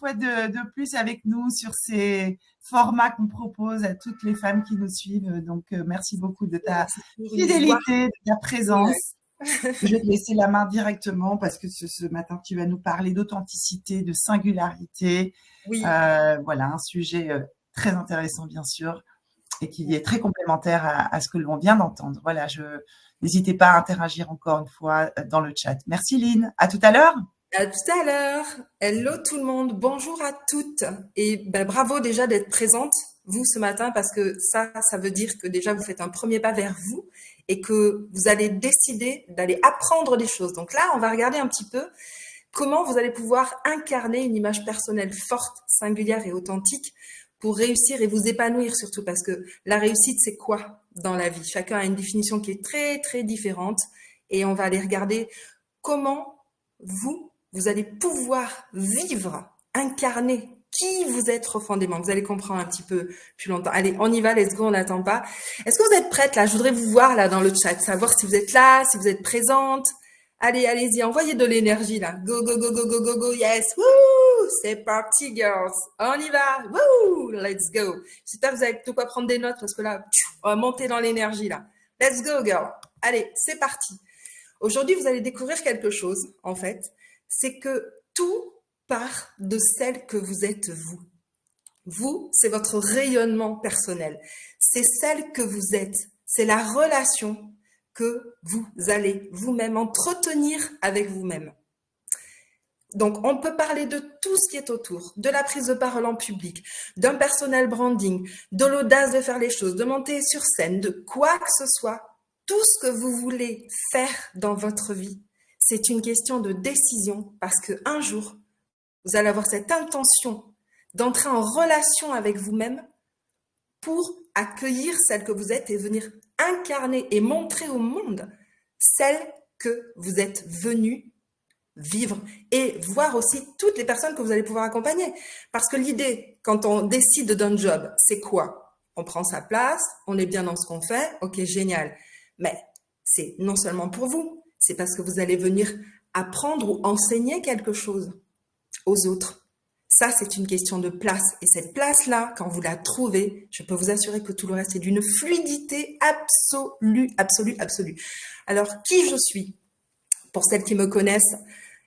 fois de plus avec nous sur ces formats qu'on propose à toutes les femmes qui nous suivent. Donc, merci beaucoup de ta C'est toujours une joie. fidélité, de ta Ouais. présence. Je vais te laisser la main directement parce que ce matin, tu vas nous parler d'authenticité, de singularité. Oui. Voilà, un sujet très intéressant, bien sûr, et qui est très complémentaire à ce que l'on vient d'entendre. Voilà, n'hésitez pas à interagir encore une fois dans le chat. Merci Lynn. À tout à l'heure. À tout à l'heure. Hello tout le monde. Bonjour à toutes. Et ben, bravo déjà d'être présente, vous, ce matin, parce que ça veut dire que déjà vous faites un premier pas vers vous et que vous allez décider d'aller apprendre des choses. Donc là, on va regarder un petit peu comment vous allez pouvoir incarner une image personnelle forte, singulière et authentique pour réussir et vous épanouir surtout, parce que la réussite, c'est quoi dans la vie? Chacun a une définition qui est très, très différente et on va aller regarder comment vous allez pouvoir vivre, incarner qui vous êtes profondément. Vous allez comprendre un petit peu plus longtemps. Allez, on y va, let's go, on n'attend pas. Est-ce que vous êtes prête là? Je voudrais vous voir là dans le chat, savoir si vous êtes là, si vous êtes présente. Allez, allez-y, envoyez de l'énergie là. Go, go, go, go, go, go, go, yes. Wouh! C'est parti, girls. On y va. Wouh! Let's go. J'espère que vous avez de quoi prendre des notes parce que là, on va monter dans l'énergie là. Let's go, girl. Allez, c'est parti. Aujourd'hui, vous allez découvrir quelque chose, en fait. C'est que tout part de celle que vous êtes vous. Vous, c'est votre rayonnement personnel. C'est celle que vous êtes. C'est la relation que vous allez vous-même entretenir avec vous-même. Donc, on peut parler de tout ce qui est autour, de la prise de parole en public, d'un personnel branding, de l'audace de faire les choses, de monter sur scène, de quoi que ce soit. Tout ce que vous voulez faire dans votre vie, c'est une question de décision parce que un jour, vous allez avoir cette intention d'entrer en relation avec vous-même pour accueillir celle que vous êtes et venir incarner et montrer au monde celle que vous êtes venu vivre et voir aussi toutes les personnes que vous allez pouvoir accompagner. Parce que l'idée, quand on décide d'un job, c'est quoi? On prend sa place, on est bien dans ce qu'on fait, ok, génial. Mais c'est non seulement pour vous, c'est parce que vous allez venir apprendre ou enseigner quelque chose aux autres. Ça, c'est une question de place. Et cette place-là, quand vous la trouvez, je peux vous assurer que tout le reste est d'une fluidité absolue, absolue, absolue. Alors, qui je suis? Pour celles qui me connaissent,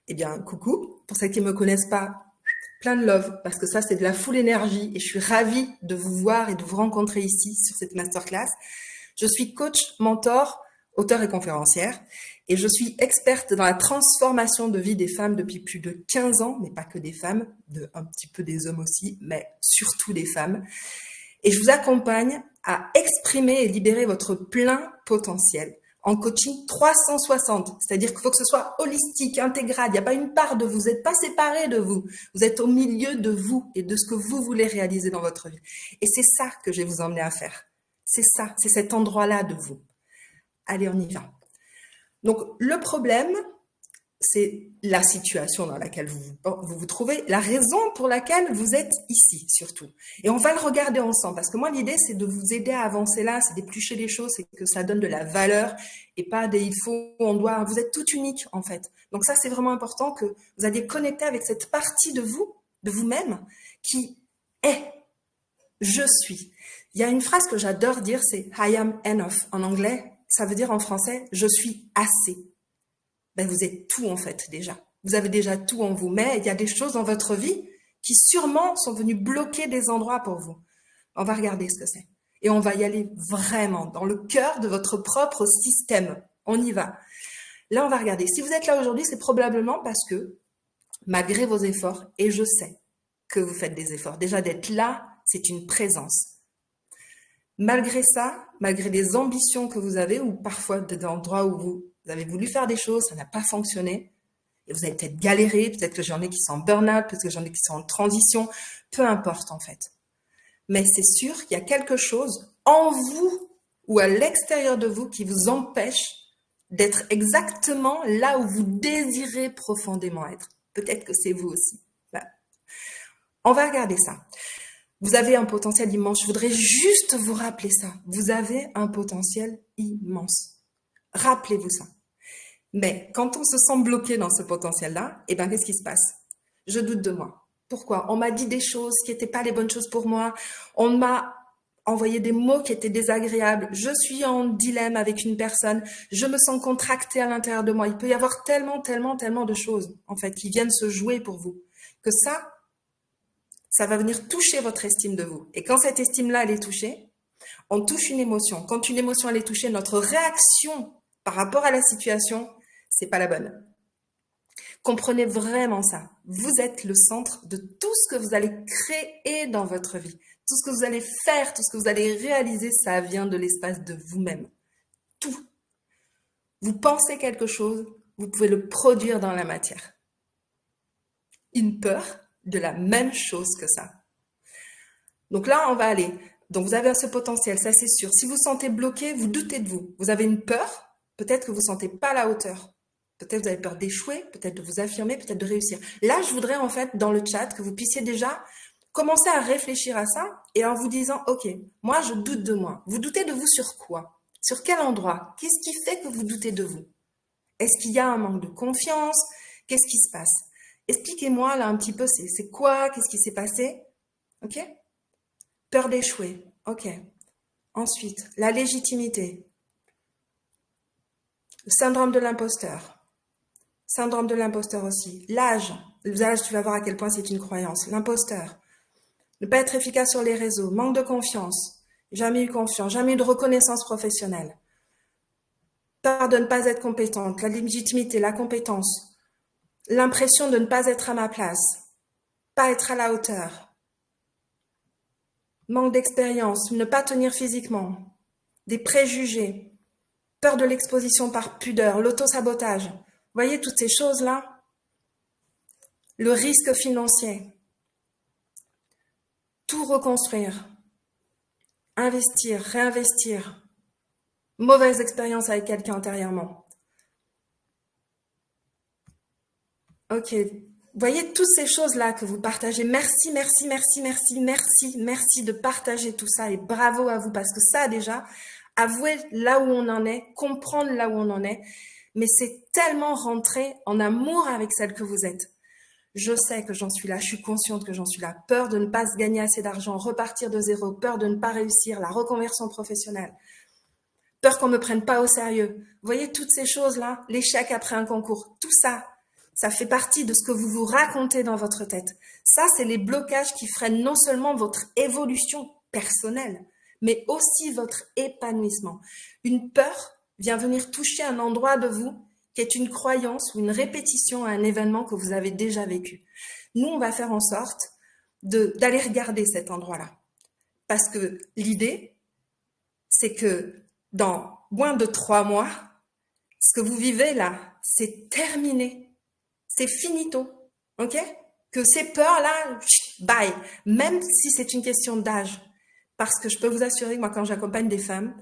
eh bien, coucou. Pour celles qui ne me connaissent pas, plein de love, parce que ça, c'est de la full énergie et je suis ravie de vous voir et de vous rencontrer ici sur cette masterclass. Je suis coach, mentor, auteure et conférencière et je suis experte dans la transformation de vie des femmes depuis plus de 15 ans, mais pas que des femmes, un petit peu des hommes aussi, mais surtout des femmes. Et je vous accompagne à exprimer et libérer votre plein potentiel en coaching 360, c'est-à-dire qu'il faut que ce soit holistique, intégral, il n'y a pas une part de vous, vous n'êtes pas séparé de vous, vous êtes au milieu de vous et de ce que vous voulez réaliser dans votre vie. Et c'est ça que je vais vous emmener à faire. C'est ça, c'est cet endroit-là de vous. Allez, on y va. Donc, le problème, c'est la situation dans laquelle vous trouvez, la raison pour laquelle vous êtes ici, surtout. Et on va le regarder ensemble, parce que moi, l'idée, c'est de vous aider à avancer là, c'est d'éplucher les choses, c'est que ça donne de la valeur, et pas des il faut, on doit, vous êtes tout unique, en fait. Donc ça, c'est vraiment important que vous alliez connecter avec cette partie de vous, de vous-même, qui est, je suis. Il y a une phrase que j'adore dire, c'est I am enough. En anglais, ça veut dire en français, je suis assez. Ben, vous êtes tout en fait déjà. Vous avez déjà tout en vous, mais il y a des choses dans votre vie qui sûrement sont venues bloquer des endroits pour vous. On va regarder ce que c'est. Et on va y aller vraiment dans le cœur de votre propre système. On y va. Là, on va regarder. Si vous êtes là aujourd'hui, c'est probablement parce que, malgré vos efforts, et je sais que vous faites des efforts, déjà d'être là, c'est une présence. Malgré ça, malgré les ambitions que vous avez, ou parfois des endroits où vous avez voulu faire des choses, ça n'a pas fonctionné, et vous avez peut-être galéré, peut-être que j'en ai qui sont en burn-out, peut-être que j'en ai qui sont en transition, peu importe en fait. Mais c'est sûr qu'il y a quelque chose en vous ou à l'extérieur de vous qui vous empêche d'être exactement là où vous désirez profondément être. Peut-être que c'est vous aussi. Voilà. On va regarder ça. Vous avez un potentiel immense. Je voudrais juste vous rappeler ça. Vous avez un potentiel immense. Rappelez-vous ça. Mais quand on se sent bloqué dans ce potentiel-là, eh ben, qu'est-ce qui se passe? Je doute de moi. Pourquoi? On m'a dit des choses qui n'étaient pas les bonnes choses pour moi. On m'a envoyé des mots qui étaient désagréables. Je suis en dilemme avec une personne. Je me sens contractée à l'intérieur de moi. Il peut y avoir tellement, tellement, tellement de choses, en fait, qui viennent se jouer pour vous. Que ça va venir toucher votre estime de vous. Et quand cette estime-là, elle est touchée, on touche une émotion. Quand une émotion, elle est touchée, notre réaction par rapport à la situation, c'est pas la bonne. Comprenez vraiment ça. Vous êtes le centre de tout ce que vous allez créer dans votre vie. Tout ce que vous allez faire, tout ce que vous allez réaliser, ça vient de l'espace de vous-même. Tout. Vous pensez quelque chose, vous pouvez le produire dans la matière. Une peur de la même chose que ça. Donc là, on va aller. Donc vous avez ce potentiel, ça c'est sûr. Si vous sentez bloqué, vous doutez de vous. Vous avez une peur, peut-être que vous ne sentez pas à la hauteur. Peut-être que vous avez peur d'échouer, peut-être de vous affirmer, peut-être de réussir. Là, je voudrais en fait dans le chat que vous puissiez déjà commencer à réfléchir à ça et en vous disant, ok, moi je doute de moi. Vous doutez de vous sur quoi? Sur quel endroit? Qu'est-ce qui fait que vous doutez de vous? Est-ce qu'il y a un manque de confiance? Qu'est-ce qui se passe? Expliquez-moi là un petit peu, c'est quoi? Qu'est-ce qui s'est passé? Ok? Peur d'échouer. Ok. Ensuite, la légitimité. Le syndrome de l'imposteur. Syndrome de l'imposteur aussi. L'âge. L'âge, tu vas voir à quel point c'est une croyance. L'imposteur. Ne pas être efficace sur les réseaux. Manque de confiance. Jamais eu confiance. Jamais eu de reconnaissance professionnelle. Peur de ne pas être compétente. La légitimité, la compétence. L'impression de ne pas être à ma place. Pas être à la hauteur. Manque d'expérience. Ne pas tenir physiquement. Des préjugés. Peur de l'exposition par pudeur. L'auto-sabotage. Vous voyez toutes ces choses-là? Le risque financier. Tout reconstruire. Investir, réinvestir. Mauvaise expérience avec quelqu'un antérieurement. Ok. Vous voyez toutes ces choses-là que vous partagez. Merci, merci, merci, merci, merci, merci de partager tout ça et bravo à vous parce que ça déjà, avouer là où on en est, comprendre là où on en est, mais c'est tellement rentrer en amour avec celle que vous êtes. Je sais que j'en suis là, je suis consciente que j'en suis là. Peur de ne pas se gagner assez d'argent, repartir de zéro, peur de ne pas réussir, la reconversion professionnelle, peur qu'on ne me prenne pas au sérieux. Vous voyez toutes ces choses-là, l'échec après un concours, tout ça, ça fait partie de ce que vous vous racontez dans votre tête. Ça, c'est les blocages qui freinent non seulement votre évolution personnelle, mais aussi votre épanouissement. Une peur vient venir toucher un endroit de vous qui est une croyance ou une répétition à un événement que vous avez déjà vécu. Nous, on va faire en sorte d'aller regarder cet endroit-là. Parce que l'idée, c'est que dans moins de 3 mois, ce que vous vivez là, c'est terminé. C'est finito. OK? Que ces peurs-là, bye. Même si c'est une question d'âge. Parce que je peux vous assurer que moi, quand j'accompagne des femmes,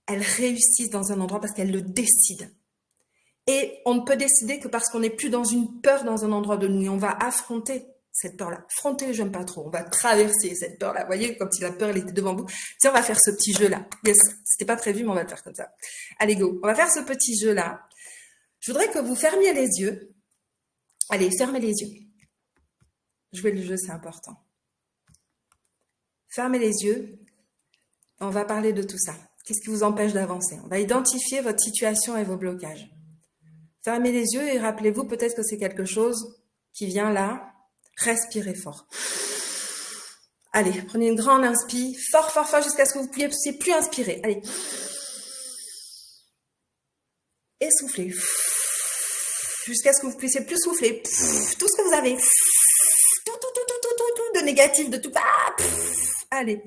elles réussissent dans un endroit parce qu'elles le décident. Et on ne peut décider que parce qu'on n'est plus dans une peur dans un endroit de nous. Et on va affronter cette peur-là. Affronter, j'aime pas trop. On va traverser cette peur-là. Vous voyez, comme si la peur, elle était devant vous. Tiens, on va faire ce petit jeu-là. Yes, c'était pas prévu, mais on va le faire comme ça. Allez, go. On va faire ce petit jeu-là. Je voudrais que vous fermiez les yeux. Allez, fermez les yeux. Jouer le jeu, c'est important. Fermez les yeux. On va parler de tout ça. Qu'est-ce qui vous empêche d'avancer? On va identifier votre situation et vos blocages. Fermez les yeux et rappelez-vous peut-être que c'est quelque chose qui vient là. Respirez fort. Allez, prenez une grande inspire, fort, fort, fort, jusqu'à ce que vous ne puissiez plus inspirer. Allez. Et soufflez. Jusqu'à ce que vous puissiez plus souffler. Tout ce que vous avez. Tout de négatif, de tout. Allez.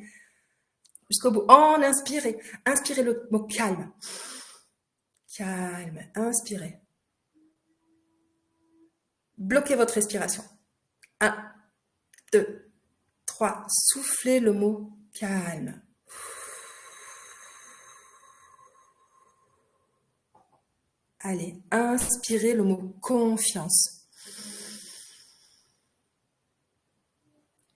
Jusqu'au bout. En inspirez. Inspirez le mot calme. Calme. Inspirez. Bloquez votre respiration. 1, 2, 3. Soufflez le mot calme. Allez, inspirez le mot confiance.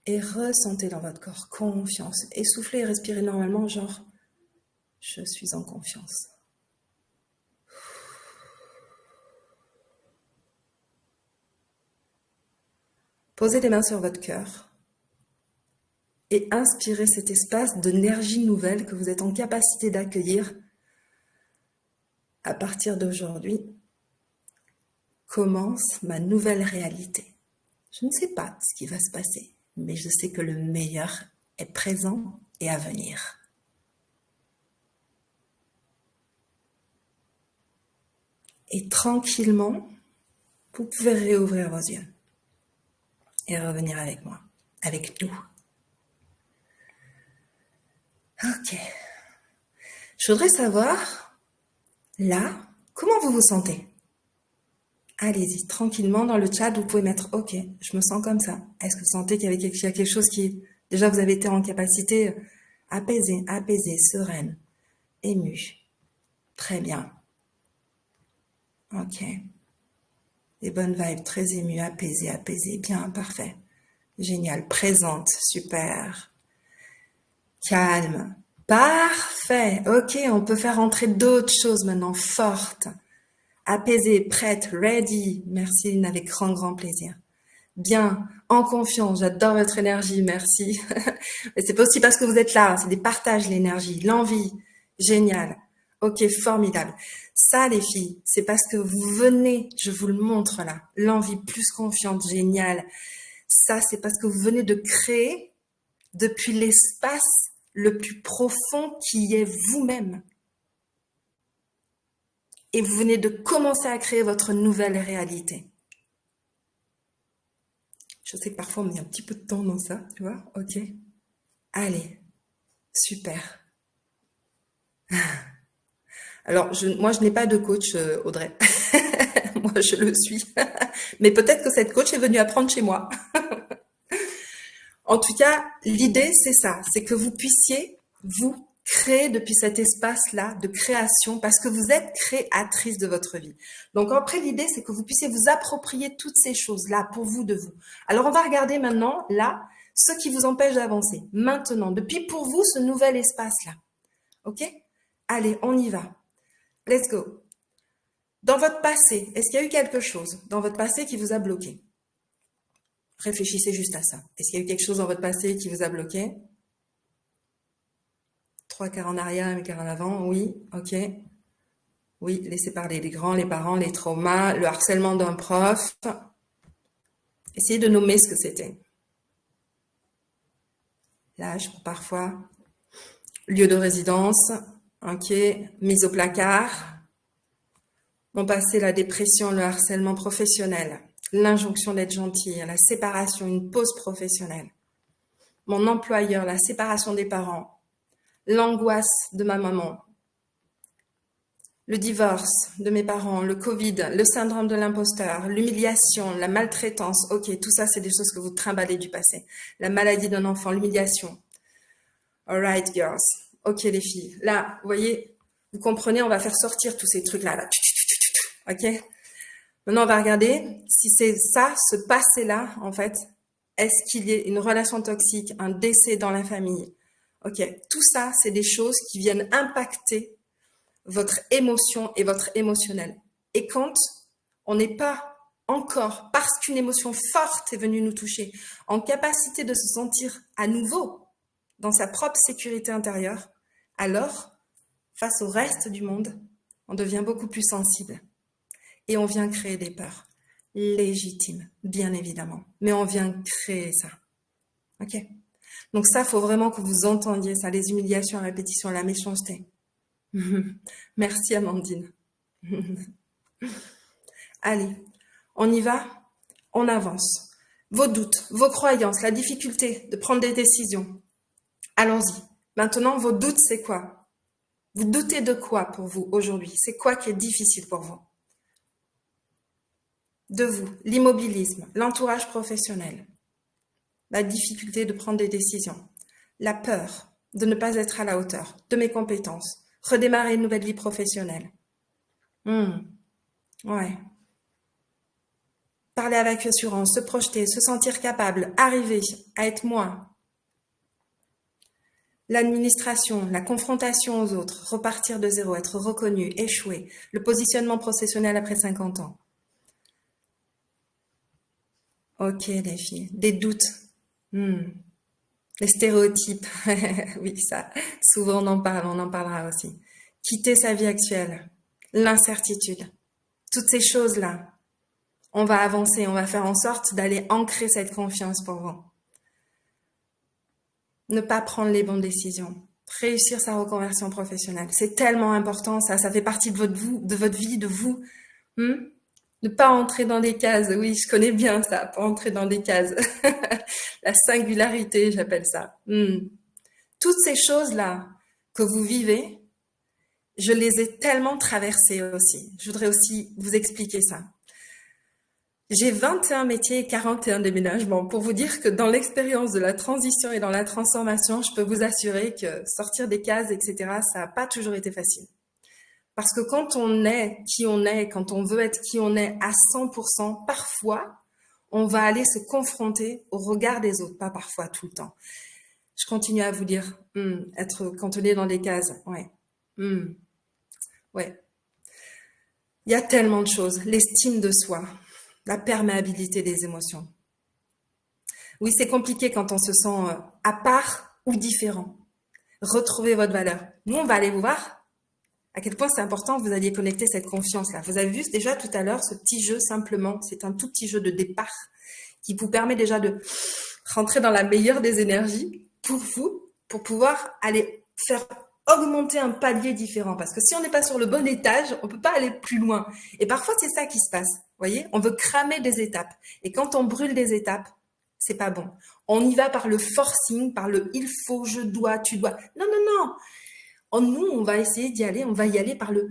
Et ressentez dans votre corps confiance. Et soufflez et respirez normalement, genre, je suis en confiance. Posez les mains sur votre cœur et inspirez cet espace d'énergie nouvelle que vous êtes en capacité d'accueillir à partir d'aujourd'hui. Commence ma nouvelle réalité. Je ne sais pas ce qui va se passer, mais je sais que le meilleur est présent et à venir. Et tranquillement, vous pouvez réouvrir vos yeux et revenir avec moi, avec nous. Ok. Je voudrais savoir, là, comment vous vous sentez? Allez-y, tranquillement dans le chat, vous pouvez mettre « Ok, je me sens comme ça ». Est-ce que vous sentez qu'il y a quelque chose qui, déjà, vous avez été en capacité apaisée, sereine, émue. Très bien. Ok. Des bonnes vibes, très émues, apaisées. Bien, parfait. Génial. Présente, super. Calme. Parfait. Ok, on peut faire entrer d'autres choses maintenant, fortes. Apaisée, prête, ready. Merci, Lynn, avec grand plaisir. Bien, en confiance, j'adore votre énergie, merci. C'est pas aussi parce que vous êtes là, c'est des partages, l'énergie, l'envie. Génial. Ok, formidable. Ça, les filles, c'est parce que vous venez, je vous le montre là, l'envie plus confiante, génial. Ça, c'est parce que vous venez de créer depuis l'espace le plus profond qui est vous-même. Et vous venez de commencer à créer votre nouvelle réalité. Je sais que parfois on met un petit peu de temps dans ça, tu vois, ok. Allez, super. Alors, moi, je n'ai pas de coach, Audrey. Moi, je le suis. Mais peut-être que cette coach est venue apprendre chez moi. En tout cas, l'idée, c'est ça. C'est que vous puissiez, vous, créer depuis cet espace-là de création parce que vous êtes créatrice de votre vie. Donc, après, l'idée, c'est que vous puissiez vous approprier toutes ces choses-là pour vous, de vous. Alors, on va regarder maintenant, là, ce qui vous empêche d'avancer. Maintenant, depuis pour vous, ce nouvel espace-là. OK? Allez, on y va. Let's go. Dans votre passé, est-ce qu'il y a eu quelque chose dans votre passé qui vous a bloqué? Réfléchissez juste à ça. Est-ce qu'il y a eu quelque chose dans votre passé qui vous a bloqué? 3 quarts en arrière, un quart en avant, oui, ok. Oui, laissez parler les grands, les parents, les traumas, le harcèlement d'un prof. Essayez de nommer ce que c'était. L'âge, parfois. Lieu de résidence, ok. Mise au placard. Mon passé, la dépression, le harcèlement professionnel, l'injonction d'être gentil, la séparation, une pause professionnelle. Mon employeur, la séparation des parents, l'angoisse de ma maman, le divorce de mes parents, le Covid, le syndrome de l'imposteur, l'humiliation, la maltraitance. Ok, tout ça, c'est des choses que vous trimballez du passé. La maladie d'un enfant, l'humiliation. All right, girls. Ok, les filles. Là, vous voyez, vous comprenez, on va faire sortir tous ces trucs-là. Là. Ok? Maintenant, on va regarder si c'est ça, ce passé-là, en fait, est-ce qu'il y a une relation toxique, un décès dans la famille? Ok, tout ça, c'est des choses qui viennent impacter votre émotion et votre émotionnel. Et quand on n'est pas encore, parce qu'une émotion forte est venue nous toucher, en capacité de se sentir à nouveau dans sa propre sécurité intérieure, alors, face au reste du monde, on devient beaucoup plus sensible. Et on vient créer des peurs légitimes, bien évidemment. Mais on vient créer ça. Ok? Donc ça, il faut vraiment que vous entendiez ça, les humiliations à répétition, la méchanceté. Merci Amandine. Allez, on y va, on avance. Vos doutes, vos croyances, la difficulté de prendre des décisions. Allons-y. Maintenant, vos doutes, c'est quoi? Vous doutez de quoi pour vous aujourd'hui? C'est quoi qui est difficile pour vous? De vous, l'immobilisme, l'entourage professionnel, la difficulté de prendre des décisions, la peur de ne pas être à la hauteur de mes compétences, redémarrer une nouvelle vie professionnelle. Ouais. Parler avec assurance, se projeter, se sentir capable, arriver à être moi. L'administration, la confrontation aux autres, repartir de zéro, être reconnu, échouer, le positionnement professionnel après 50 ans. Ok, les filles. Des doutes. Hmm. Les stéréotypes. Oui, ça. Souvent, on en parle, on en parlera aussi. Quitter sa vie actuelle. L'incertitude. Toutes ces choses-là. On va avancer, on va faire en sorte d'aller ancrer cette confiance pour vous. Ne pas prendre les bonnes décisions. Réussir sa reconversion professionnelle. C'est tellement important, ça. Ça fait partie de votre vie, de vous. Ne pas entrer dans des cases. Oui, je connais bien ça, pas entrer dans des cases. La singularité, j'appelle ça. Toutes ces choses-là que vous vivez, je les ai tellement traversées aussi. Je voudrais aussi vous expliquer ça. J'ai 21 métiers et 41 déménagements pour vous dire que dans l'expérience de la transition et dans la transformation, je peux vous assurer que sortir des cases, etc., ça n'a pas toujours été facile. Parce que quand on est qui on est, quand on veut être qui on est à 100%, parfois, on va aller se confronter au regard des autres, pas parfois, tout le temps. Je continue à vous dire, être cantonné dans des cases, ouais. Ouais. Il y a tellement de choses. L'estime de soi, la perméabilité des émotions. Oui, c'est compliqué quand on se sent à part ou différent. Retrouvez votre valeur. Nous, on va aller vous voir à quel point c'est important que vous alliez connecter cette confiance-là. Vous avez vu déjà tout à l'heure ce petit jeu simplement. C'est un tout petit jeu de départ qui vous permet déjà de rentrer dans la meilleure des énergies pour vous, pour pouvoir aller faire augmenter un palier différent. Parce que si on n'est pas sur le bon étage, on peut pas aller plus loin. Et parfois, c'est ça qui se passe. Vous voyez, on veut cramer des étapes. Et quand on brûle des étapes, c'est pas bon. On y va par le forcing, par le il faut, je dois, tu dois. Non, non, non. Nous, on va essayer d'y aller, on va y aller par le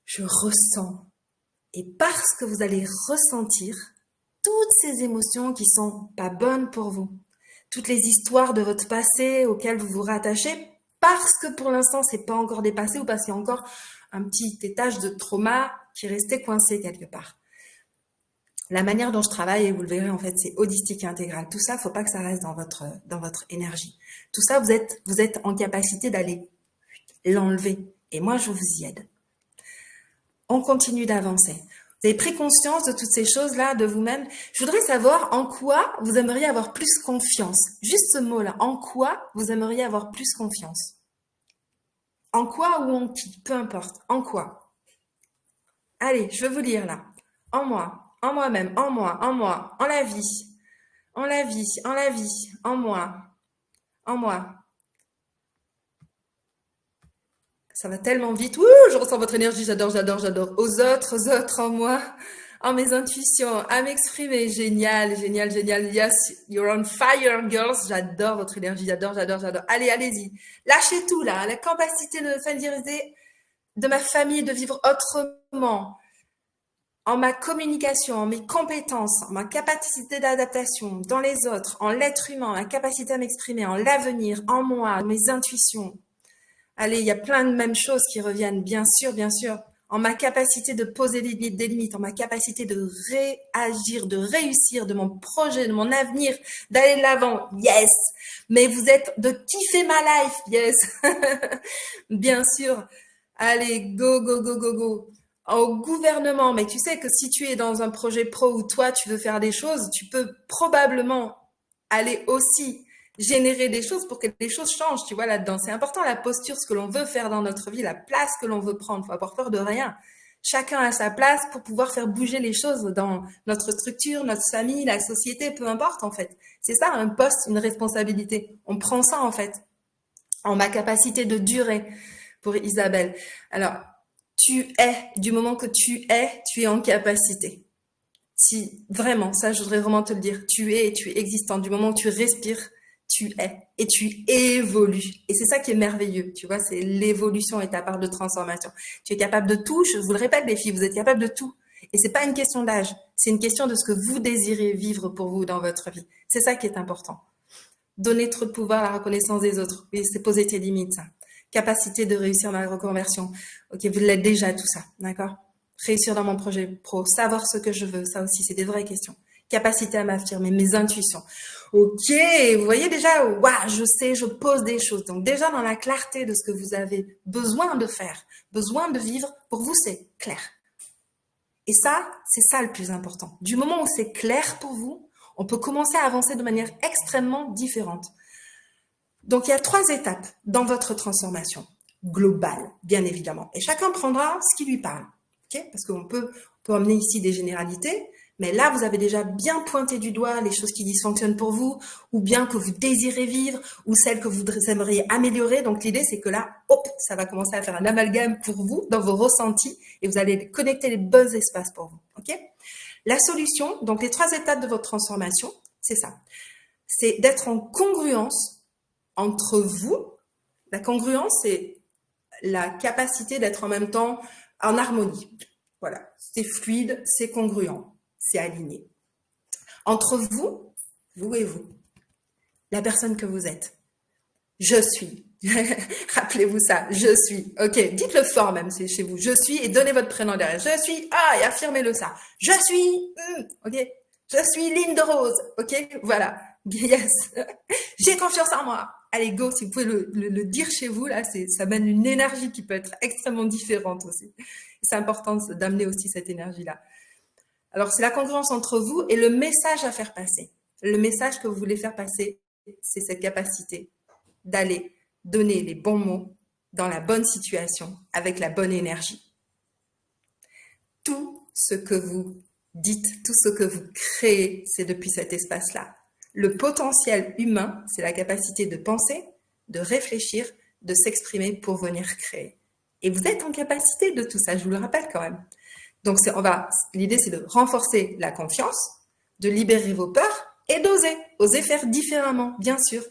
je ressens. Et parce que vous allez ressentir toutes ces émotions qui sont pas bonnes pour vous, toutes les histoires de votre passé auxquelles vous vous rattachez, parce que pour l'instant, c'est pas encore dépassé ou parce qu'il y a encore un petit étage de trauma qui restait coincé quelque part. La manière dont je travaille, et vous le verrez en fait, c'est holistique et intégral. Tout ça, faut pas que ça reste dans votre énergie. Tout ça, vous êtes en capacité d'aller l'enlever. Et moi, je vous y aide. On continue d'avancer. Vous avez pris conscience de toutes ces choses-là, de vous-même. Je voudrais savoir en quoi vous aimeriez avoir plus confiance. Juste ce mot-là. En quoi vous aimeriez avoir plus confiance? En quoi ou en qui? Peu importe. En quoi? Allez, je vais vous lire là. En moi, en moi-même, en moi, en la vie, en la vie, en la vie, en moi, en moi. Ça va tellement vite. Ouh, je ressens votre énergie. J'adore, j'adore, j'adore. Aux autres, en moi, en mes intuitions, à m'exprimer. Génial, génial, génial. Yes, you're on fire, girls. J'adore votre énergie. J'adore, j'adore, j'adore. Allez, allez-y. Lâchez tout, là. La capacité de familiariser de ma famille, de vivre autrement. En ma communication, en mes compétences, en ma capacité d'adaptation dans les autres, en l'être humain, ma capacité à m'exprimer, en l'avenir, en moi, en mes intuitions. Allez, il y a plein de mêmes choses qui reviennent, bien sûr, en ma capacité de poser des limites, en ma capacité de réagir, de réussir, de mon projet, de mon avenir, d'aller de l'avant, yes. Mais vous êtes de kiffer ma life, yes. Bien sûr. Allez, go, go, go, go, go. Au gouvernement, mais tu sais que si tu es dans un projet pro où toi, tu veux faire des choses, tu peux probablement aller aussi générer des choses pour que les choses changent, tu vois, là-dedans. C'est important, la posture, ce que l'on veut faire dans notre vie, la place que l'on veut prendre. Faut avoir peur de rien. Chacun a sa place pour pouvoir faire bouger les choses dans notre structure, notre famille, la société, peu importe, en fait. C'est ça, un poste, une responsabilité. On prend ça, en fait, en ma capacité de durer pour Isabelle. Alors, du moment que tu es en capacité. Si, vraiment, ça, je voudrais vraiment te le dire. Tu es existant. Du moment où tu respires, tu es et tu évolues. Et c'est ça qui est merveilleux, tu vois, c'est l'évolution et ta part de transformation. Tu es capable de tout, je vous le répète les filles, vous êtes capable de tout. Et c'est pas une question d'âge, c'est une question de ce que vous désirez vivre pour vous dans votre vie. C'est ça qui est important. Donner trop de pouvoir à la reconnaissance des autres. Oui, c'est poser tes limites, ça. Capacité de réussir ma reconversion. Ok, vous l'êtes déjà tout ça, d'accord? Réussir dans mon projet pro, savoir ce que je veux, ça aussi, c'est des vraies questions. Capacité à m'affirmer, mes intuitions. Ok, vous voyez déjà, waouh, je sais, je pose des choses. Donc déjà dans la clarté de ce que vous avez besoin de faire, besoin de vivre, pour vous c'est clair. Et ça, c'est ça le plus important. Du moment où c'est clair pour vous, on peut commencer à avancer de manière extrêmement différente. Donc, il y a 3 étapes dans votre transformation globale, bien évidemment. Et chacun prendra ce qui lui parle. Okay? Parce qu'on peut emmener ici des généralités, mais là, vous avez déjà bien pointé du doigt les choses qui dysfonctionnent pour vous, ou bien que vous désirez vivre, ou celles que vous aimeriez améliorer. Donc, l'idée, c'est que là, hop, ça va commencer à faire un amalgame pour vous, dans vos ressentis, et vous allez connecter les bons espaces pour vous. Ok? La solution, donc les 3 étapes de votre transformation, c'est ça. C'est d'être en congruence entre vous. La congruence, c'est la capacité d'être en même temps en harmonie. Voilà, c'est fluide, c'est congruent, c'est aligné. Entre vous, vous et vous, la personne que vous êtes. Je suis. Rappelez-vous ça, je suis. Ok, dites-le fort même, c'est chez vous. Je suis et donnez votre prénom derrière. Je suis, et affirmez-le ça. Je suis, ok. Je suis Lynn de Rose, ok. Voilà, yes. J'ai confiance en moi. Allez, go, si vous pouvez le dire chez vous, là, ça mène une énergie qui peut être extrêmement différente aussi. C'est important d'amener aussi cette énergie-là. Alors, c'est la congruence entre vous et le message à faire passer. Le message que vous voulez faire passer, c'est cette capacité d'aller donner les bons mots dans la bonne situation, avec la bonne énergie. Tout ce que vous dites, tout ce que vous créez, c'est depuis cet espace-là. Le potentiel humain, c'est la capacité de penser, de réfléchir, de s'exprimer pour venir créer. Et vous êtes en capacité de tout ça, je vous le rappelle quand même. Donc, l'idée, c'est de renforcer la confiance, de libérer vos peurs et oser faire différemment, bien sûr.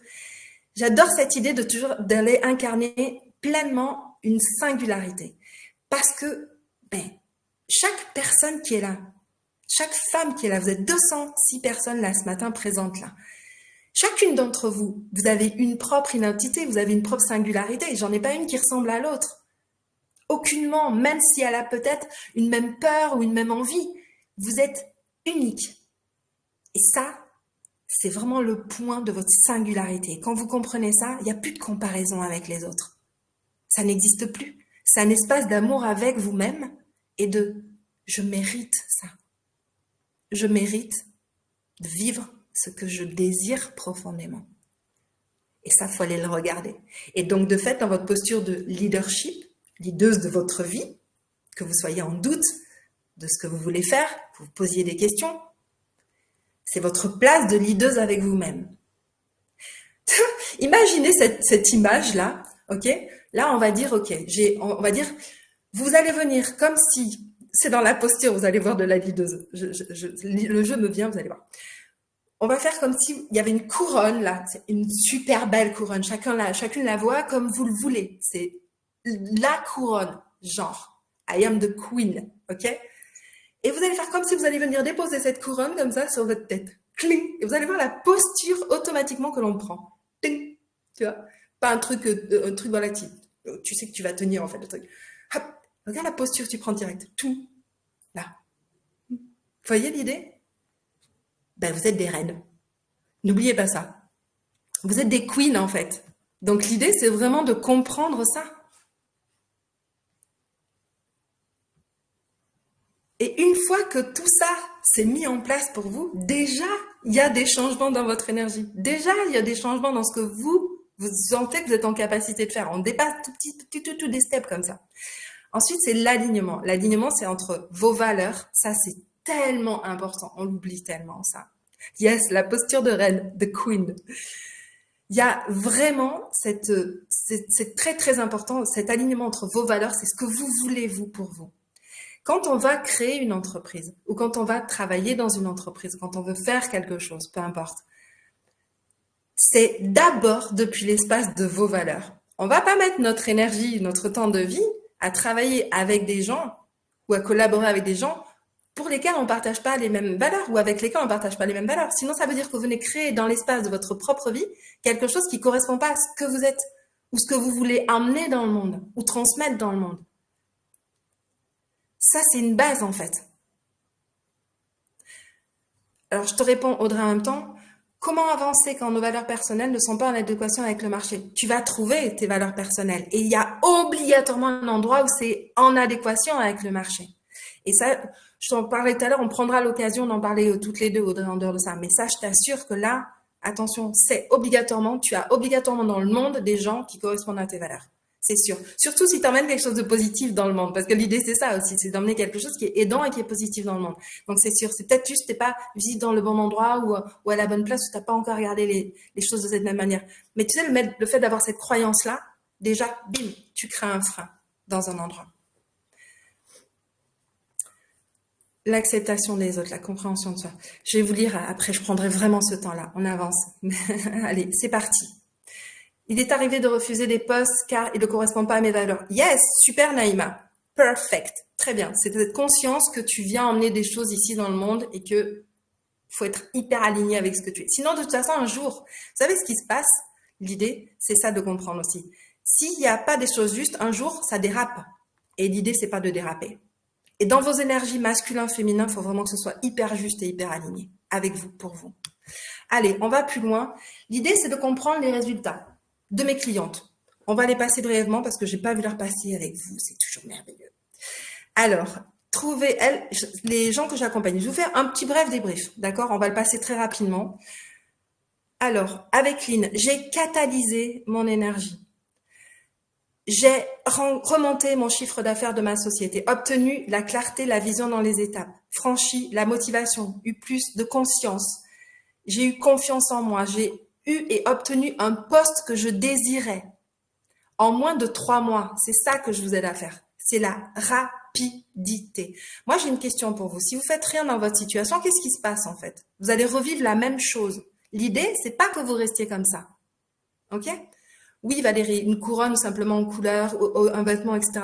J'adore cette idée d'aller incarner pleinement une singularité. Parce que, chaque personne qui est là, chaque femme qui est là, vous êtes 206 personnes là ce matin présentes là. Chacune d'entre vous, vous avez une propre identité, vous avez une propre singularité. J'en ai pas une qui ressemble à l'autre. Aucunement, même si elle a peut-être une même peur ou une même envie, vous êtes unique. Et ça, c'est vraiment le point de votre singularité. Quand vous comprenez ça, il n'y a plus de comparaison avec les autres. Ça n'existe plus. C'est un espace d'amour avec vous-même et de « je mérite ça ». Je mérite de vivre ce que je désire profondément. Et ça, il faut aller le regarder. Et donc, de fait, dans votre posture de leadership, leaduse de votre vie, que vous soyez en doute de ce que vous voulez faire, que vous posiez des questions, c'est votre place de leaduse avec vous-même. Imaginez cette image-là, ok? Là, on va dire, vous allez venir comme si, c'est dans la posture, vous allez voir de la leaduse. Le jeu me vient, vous allez voir. On va faire comme s'il y avait une couronne là, c'est une super belle couronne. Chacune la voit comme vous le voulez. C'est la couronne, genre, I am the queen, ok? Et vous allez faire comme si vous allez venir déposer cette couronne comme ça sur votre tête. Cling. Et vous allez voir la posture automatiquement que l'on prend. Cling. Tu vois? Pas un truc voilà, tu sais que tu vas tenir en fait le truc. Hop. Regarde la posture que tu prends direct. Tout. Là. Vous voyez l'idée? Vous êtes des reines. N'oubliez pas ça. Vous êtes des queens en fait. Donc l'idée, c'est vraiment de comprendre ça. Et une fois que tout ça s'est mis en place pour vous, déjà, il y a des changements dans votre énergie. Déjà, il y a des changements dans ce que vous sentez que vous êtes en capacité de faire. On dépasse tout des steps comme ça. Ensuite, c'est l'alignement. L'alignement, c'est entre vos valeurs. Ça, c'est tellement important. On l'oublie tellement, ça. Yes, la posture de reine, de queen. Il y a vraiment c'est très, très important. Cet alignement entre vos valeurs, c'est ce que vous voulez, vous, pour vous. Quand on va créer une entreprise ou quand on va travailler dans une entreprise, quand on veut faire quelque chose, peu importe, c'est d'abord depuis l'espace de vos valeurs. On va pas mettre notre énergie, notre temps de vie à travailler avec des gens ou à collaborer avec des gens pour lesquels on ne partage pas les mêmes valeurs ou avec lesquels on ne partage pas les mêmes valeurs. Sinon, ça veut dire que vous venez créer dans l'espace de votre propre vie quelque chose qui ne correspond pas à ce que vous êtes ou ce que vous voulez amener dans le monde ou transmettre dans le monde. Ça, c'est une base, en fait. Alors, je te réponds, Audrey, en même temps. Comment avancer quand nos valeurs personnelles ne sont pas en adéquation avec le marché? Tu vas trouver tes valeurs personnelles. Et il y a obligatoirement un endroit où c'est en adéquation avec le marché. Et ça, Je t'en parlais tout à l'heure, on prendra l'occasion d'en parler toutes les deux en dehors de ça. Mais ça, je t'assure que là, attention, tu as obligatoirement dans le monde des gens qui correspondent à tes valeurs. C'est sûr. Surtout si tu emmènes quelque chose de positif dans le monde. Parce que l'idée, c'est ça aussi, c'est d'emmener quelque chose qui est aidant et qui est positif dans le monde. Donc, c'est sûr. C'est peut-être juste que t'es pas visite dans le bon endroit ou à la bonne place où t'as pas encore regardé les choses de cette même manière. Mais tu sais, le fait d'avoir cette croyance-là, déjà, bim, tu crées un frein dans un endroit. L'acceptation des autres, la compréhension de soi. Je vais vous lire, après je prendrai vraiment ce temps-là. On avance. Allez, c'est parti. Il est arrivé de refuser des postes car ils ne correspondent pas à mes valeurs. Yes, super Naïma. Perfect. Très bien. C'est cette conscience que tu viens emmener des choses ici dans le monde et que faut être hyper aligné avec ce que tu es. Sinon, de toute façon, un jour, vous savez ce qui se passe? L'idée, c'est ça de comprendre aussi. S'il n'y a pas des choses justes, un jour, ça dérape. Et l'idée, c'est pas de déraper. Et dans vos énergies masculin, féminin, il faut vraiment que ce soit hyper juste et hyper aligné avec vous, pour vous. Allez, on va plus loin. L'idée, c'est de comprendre les résultats de mes clientes. On va les passer brièvement parce que j'ai pas vu leur passer avec vous. C'est toujours merveilleux. Alors, trouvez les gens que j'accompagne. Je vous fais un petit bref débrief, d'accord? On va le passer très rapidement. Alors, avec Lynn, j'ai catalysé mon énergie. J'ai remonté mon chiffre d'affaires de ma société, obtenu la clarté, la vision dans les étapes, franchi la motivation, eu plus de conscience. J'ai eu confiance en moi, j'ai eu et obtenu un poste que je désirais en moins de 3 mois. C'est ça que je vous aide à faire. C'est la rapidité. Moi, j'ai une question pour vous. Si vous faites rien dans votre situation, qu'est-ce qui se passe en fait? Vous allez revivre la même chose. L'idée, c'est pas que vous restiez comme ça. Ok? Oui, Valérie, une couronne ou simplement en couleur, ou un vêtement, etc.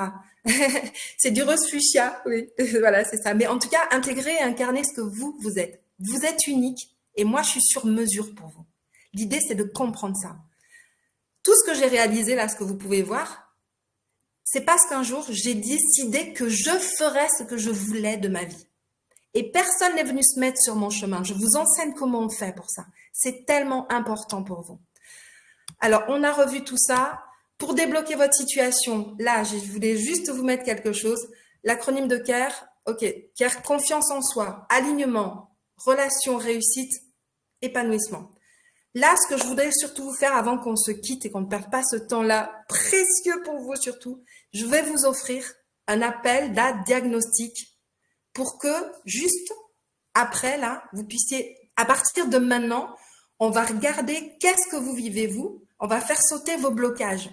C'est du rose fuchsia, oui, voilà, c'est ça. Mais en tout cas, intégrer et incarner ce que vous êtes. Vous êtes unique et moi, je suis sur mesure pour vous. L'idée, c'est de comprendre ça. Tout ce que j'ai réalisé là, ce que vous pouvez voir, c'est parce qu'un jour, j'ai décidé que je ferais ce que je voulais de ma vie. Et personne n'est venu se mettre sur mon chemin. Je vous enseigne comment on fait pour ça. C'est tellement important pour vous. Alors, on a revu tout ça. Pour débloquer votre situation, là, je voulais juste vous mettre quelque chose. L'acronyme de CARE, ok, CARE, confiance en soi, alignement, relation, réussite, épanouissement. Là, ce que je voudrais surtout vous faire avant qu'on se quitte et qu'on ne perde pas ce temps-là, précieux pour vous surtout, je vais vous offrir un appel diagnostic pour que juste après, là, vous puissiez, à partir de maintenant, on va regarder qu'est-ce que vous vivez, vous. On va faire sauter vos blocages,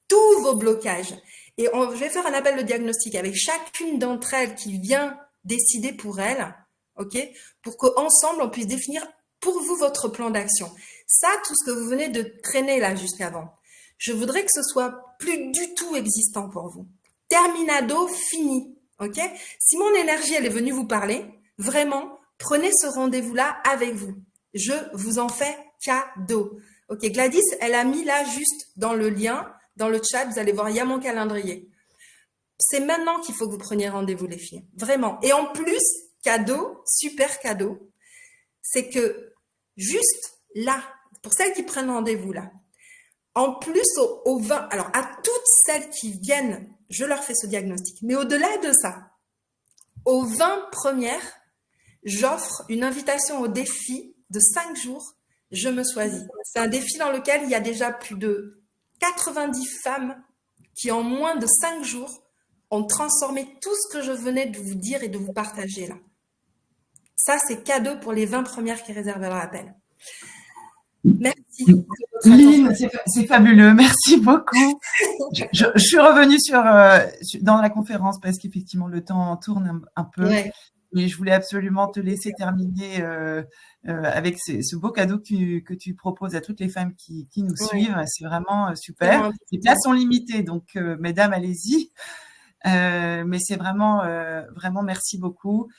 tous vos blocages. Et je vais faire un appel de diagnostic avec chacune d'entre elles qui vient décider pour elle, ok, pour qu'ensemble, on puisse définir pour vous votre plan d'action. Ça, tout ce que vous venez de traîner là jusqu'avant, je voudrais que ce soit plus du tout existant pour vous. Terminado, fini, ok. Si mon énergie, elle est venue vous parler, vraiment, prenez ce rendez-vous-là avec vous. Je vous en fais cadeau. Ok, Gladys, elle a mis là juste dans le lien, dans le chat, vous allez voir, il y a mon calendrier. C'est maintenant qu'il faut que vous preniez rendez-vous, les filles. Vraiment. Et en plus, cadeau, super cadeau, c'est que juste là, pour celles qui prennent rendez-vous là, en plus aux 20, alors à toutes celles qui viennent, je leur fais ce diagnostic. Mais au-delà de ça, aux 20 premières, j'offre une invitation au défi de 5 jours. Je me choisis. C'est un défi dans lequel il y a déjà plus de 90 femmes qui, en moins de 5 jours, ont transformé tout ce que je venais de vous dire et de vous partager là. Ça, c'est cadeau pour les 20 premières qui réservent leur appel. Merci. Lynn, c'est fabuleux. Merci beaucoup. Je suis revenue dans la conférence parce qu'effectivement, le temps tourne un peu. Ouais. Et je voulais absolument te laisser terminer avec ce beau cadeau que tu proposes à toutes les femmes qui nous suivent. C'est vraiment super. Les places sont limitées, donc mesdames, allez-y. Mais c'est vraiment, vraiment merci beaucoup.